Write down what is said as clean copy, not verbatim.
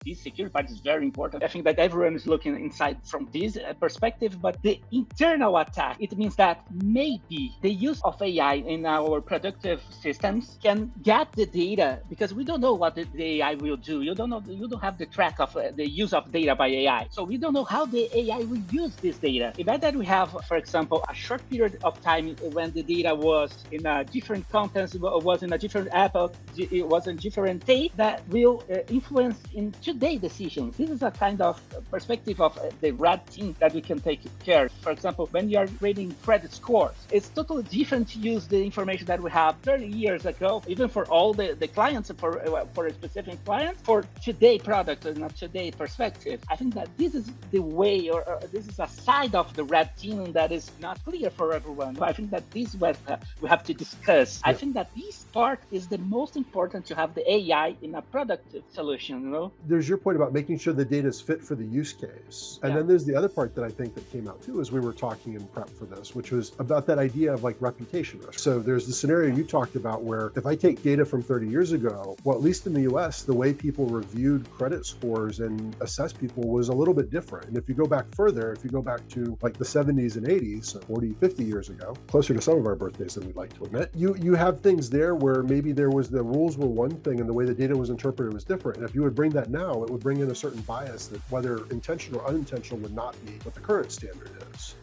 This security part is very important. I think that everyone is looking inside from this perspective, but the internal attack, it means that maybe the use of AI in our productive systems can get the data, because we don't know what the AI will do. You don't have the track of the use of data by AI. So we don't know how the AI will use this data. Imagine that we have, for example, a short period of time when the data was in a different context, was in a different app, it was in different day, that will influence in today decisions. This is a kind of perspective of the red team that we can take care. For example, when you are grading credit scores, it's totally different to use the information that we have 30 years ago, even for all the clients, for a specific client, for today product and not today perspective. I think that this is the way, or this is a side of the red team that is not clear for everyone. So I think that this is what we have to discuss. I think that this part is the most important, to have the AI in a productive solution, you know? There's your point about making sure the data is fit for the use case. And then there's the other part that I think that came out too as we were talking in prep for this, which was about that idea of like reputation risk. So there's the scenario you talked about where if I take data from 30 years ago, well, at least in the US, the way people reviewed credit scores and assessed people was a little bit different. And if you go back further, if you go back to like the 70s and 80s, 40, 50 years ago, closer to some of our birthdays than we'd like to admit, you have things there where maybe there was, the rules were one thing and the way the data was interpreted was different. And if you would bring that now, it would bring in a certain bias that, whether intentional or unintentional, would not be what the current standard is.